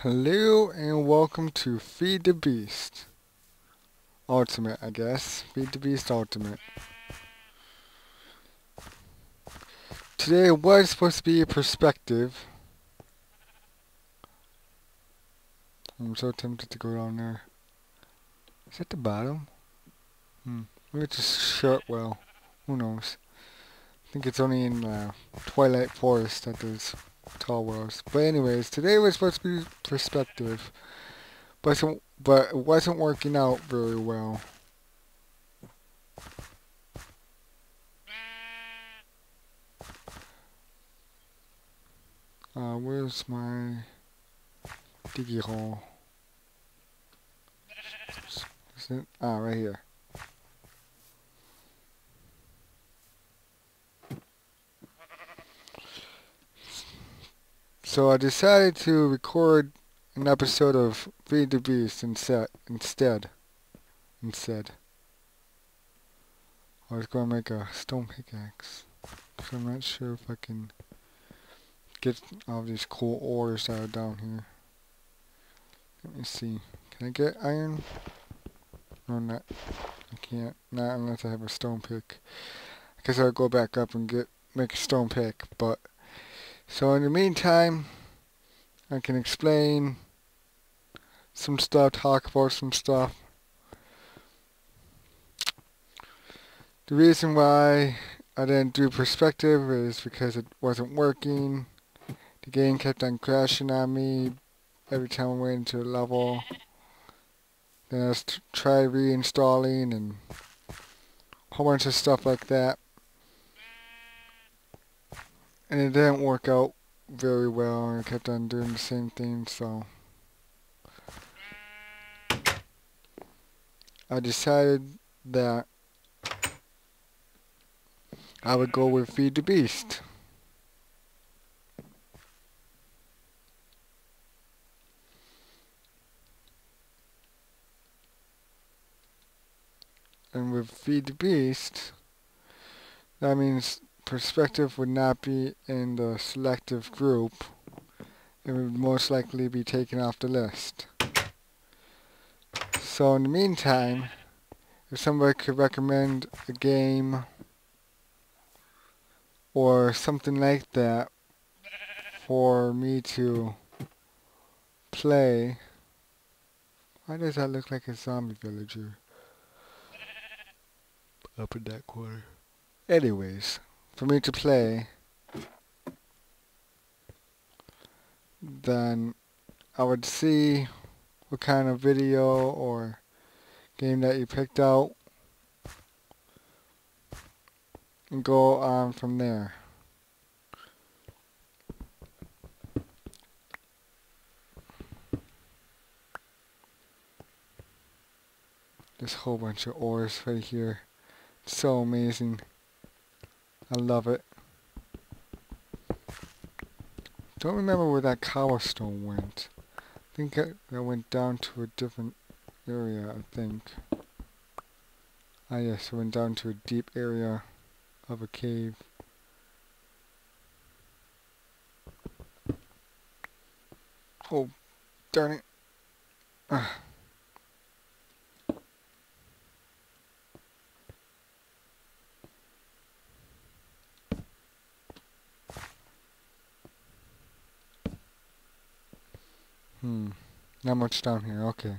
Hello and welcome to Feed the Beast Ultimate, I guess. Feed the Beast Ultimate. Today was supposed to be a perspective. I'm so tempted to go down there. Is that the bottom? Maybe it's just short well. Who knows? I think it's only in Twilight Forest that there's tall wells. But anyways, today was supposed to be perspective. But it wasn't working out very well. Where's my diggy hole? Is it? Right here. So I decided to record an episode of Feed the Beast instead. I was going to make a stone pickaxe. So I'm not sure if I can get all these cool ores that are down here. Let me see. Can I get iron? No, not. I can't. Not unless I have a stone pick. I guess I'll go back up and make a stone pick. But so in the meantime, I can explain some stuff, talk about some stuff. The reason why I didn't do perspective is because it wasn't working. The game kept on crashing on me every time I went into a level. Then I was try reinstalling and a whole bunch of stuff like that. And it didn't work out very well, and I kept on doing the same thing, so I decided that I would go with Feed the Beast. And with Feed the Beast, that means perspective would not be in the selective group. It would most likely be taken off the list. So in the meantime, if somebody could recommend a game or something like that for me to play. Why does that look like a zombie villager up in that corner? Anyways, for me to play, then I would see what kind of video or game that you picked out and go on from there. This whole bunch of ores right here. It's so amazing. I love it. Don't remember where that cobblestone went. I think that went down to a different area, I think. Ah yes, it went down to a deep area of a cave. Oh, darn it. Ah. Not much down here, okay.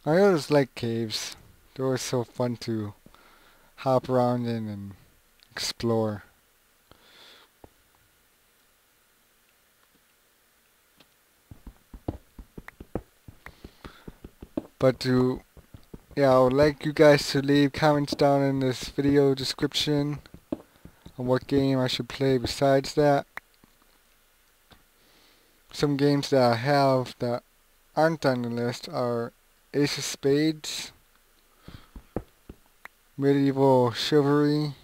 I always like caves. They're always so fun to hop around in and explore. But I would like you guys to leave comments down in this video description on what game I should play besides that. Some games that I have that aren't on the list are Ace of Spades, Medieval Chivalry,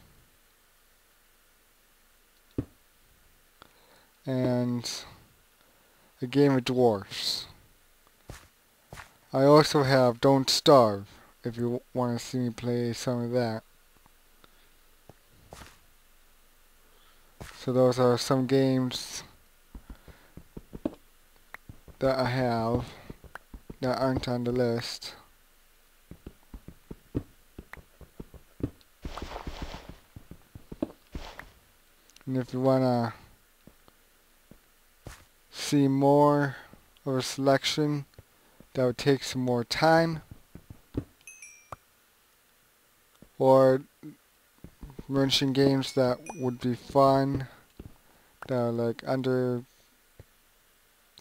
and a game of dwarfs. I also have Don't Starve, if you want to see me play some of that. So those are some games that I have that aren't on the list. And if you wanna see more of a selection that would take some more time, or merchant games that would be fun, that are like under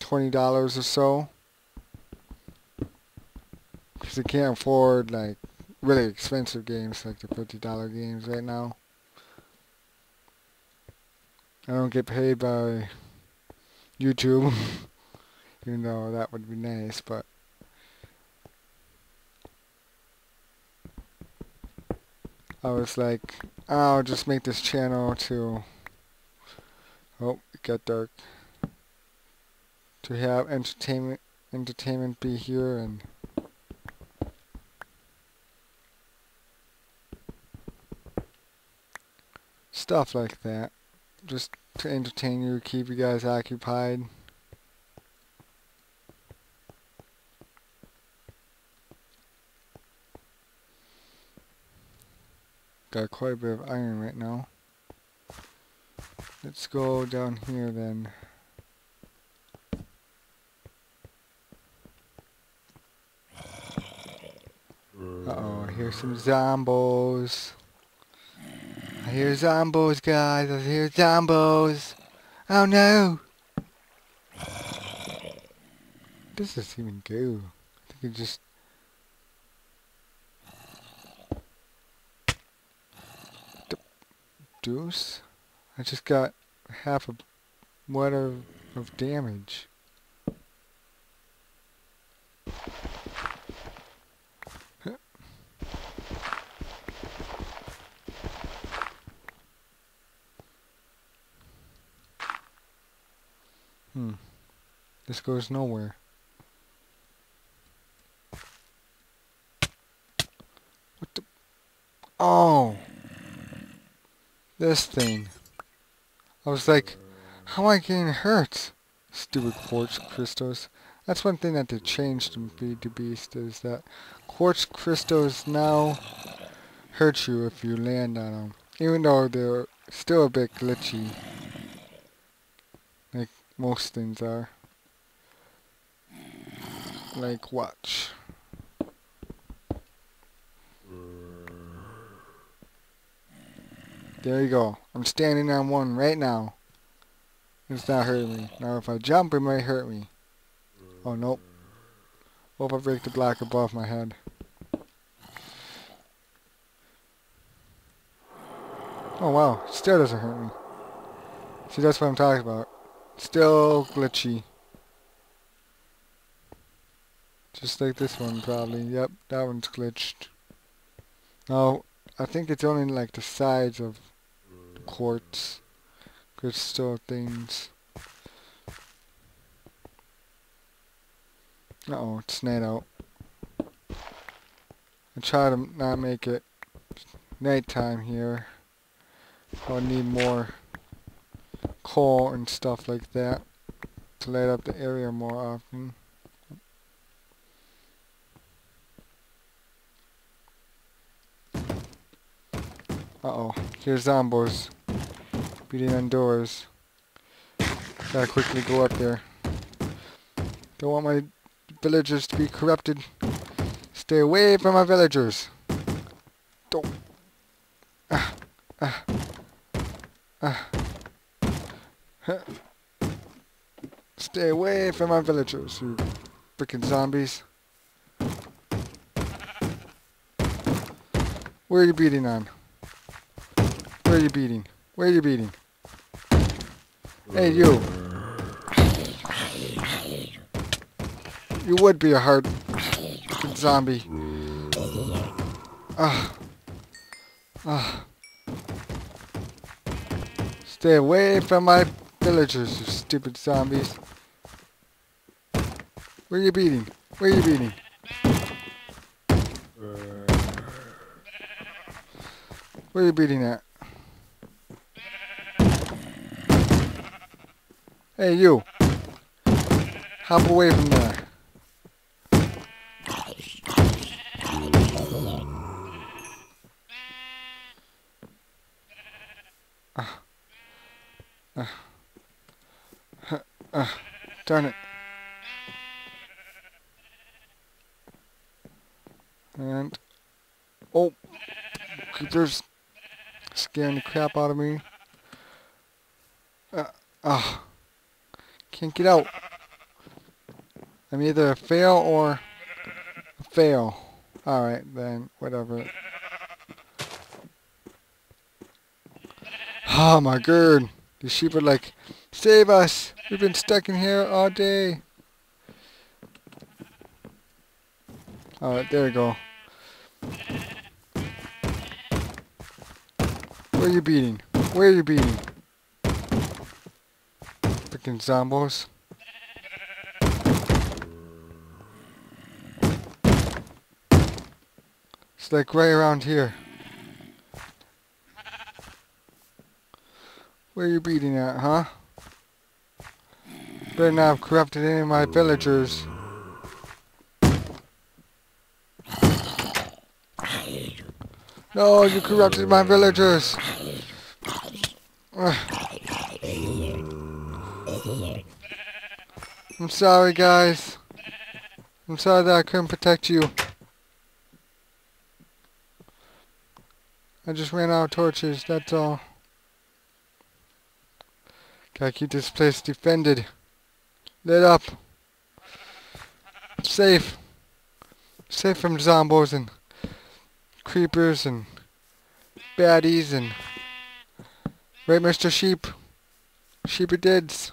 $20 or so, because you can't afford like really expensive games like the $50 games right now. I don't get paid by YouTube, even though that would be nice, but I was like, I'll just make this channel to, oh, it got dark, to have entertainment be here and stuff like that. Just to entertain you, keep you guys occupied. Got quite a bit of iron right now. Let's go down here then. Uh-oh, I hear some zombos. I hear zombos, guys. I hear zombos. Oh no! This doesn't even go. I think it just... Deuce? I just got half a what of damage. This goes nowhere. What the... Oh! This thing. I was like, how am I getting hurt? Stupid quartz crystals. That's one thing that they changed in Feed the Beast, is that quartz crystals now hurt you if you land on them. Even though they're still a bit glitchy. Like most things are. Like, watch. There you go. I'm standing on one right now. It's not hurting me. Now if I jump, it might hurt me. Oh, nope. Hope I break the block above my head. Oh wow, it still doesn't hurt me. See, that's what I'm talking about. Still glitchy. Just like this one, probably. Yep, that one's glitched. No, I think it's only like the sides of the quartz crystal things. Uh-oh, it's night out. I try to not make it nighttime here. I'll need more coal and stuff like that to light up the area more often. Uh-oh, here's zombos beating on doors. Gotta quickly go up there. Don't want my villagers to be corrupted. Stay away from my villagers. Don't. Stay away from my villagers, you freaking zombies. Where are you beating on? Where are you beating? Where are you beating? Hey, you. You would be a hard zombie. Stay away from my villagers, you stupid zombies. Where are you beating? Where are you beating? Where are you beating at? Hey, you. Hop away from there. Darn it. And oh, creepers scaring the crap out of me. Can't get out. I'm either a fail or a fail. Alright then, whatever. Oh my god. The sheep are like, save us! We've been stuck in here all day. Alright, there we go. Where are you beating? Where are you beating? Freaking zombos. It's like right around here. Where are you beating at, huh? Better not have corrupted any of my villagers. No, you corrupted my villagers. I'm sorry, guys. I'm sorry that I couldn't protect you. I just ran out of torches, that's all. Gotta keep this place defended. Lit up. Safe. Safe from zombos and creepers and baddies and... Right, Mr. Sheep? Sheepy dids.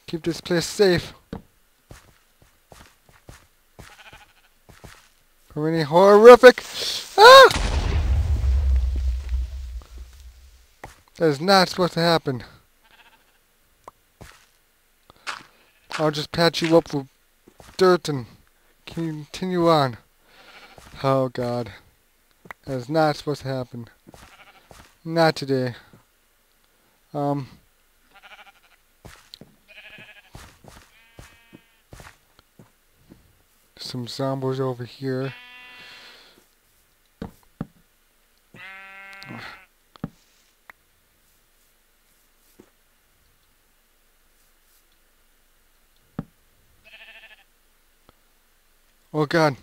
Keep this place safe. From any horrific... Ah! That is not supposed to happen. I'll just patch you up with dirt and continue on. Oh god. That is not supposed to happen. Not today. Some zombies over here. Oh god.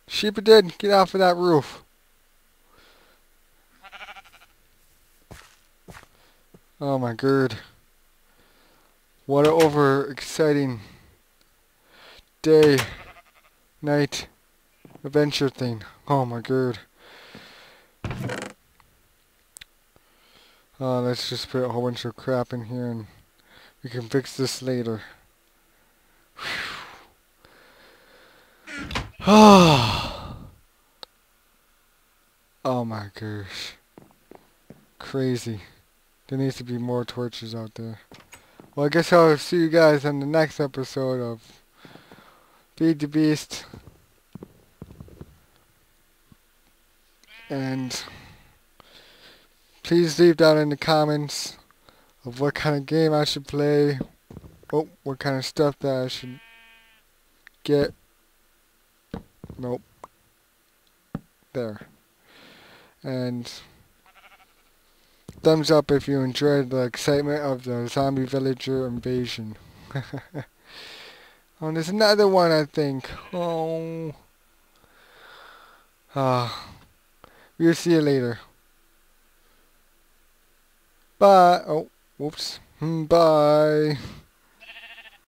Sheep did get off of that roof. Oh my god. What an overexciting day, night, adventure thing. Oh my god. Let's just put a whole bunch of crap in here and we can fix this later. Oh my gosh. Crazy. There needs to be more torches out there. Well, I guess I'll see you guys on the next episode of Feed the Beast. And please leave down in the comments of what kind of game I should play. Oh, what kind of stuff that I should get. Nope. There. And thumbs up if you enjoyed the excitement of the zombie villager invasion. Oh, there's another one, I think. Oh. We'll see you later. Bye. Oh, whoops. Bye.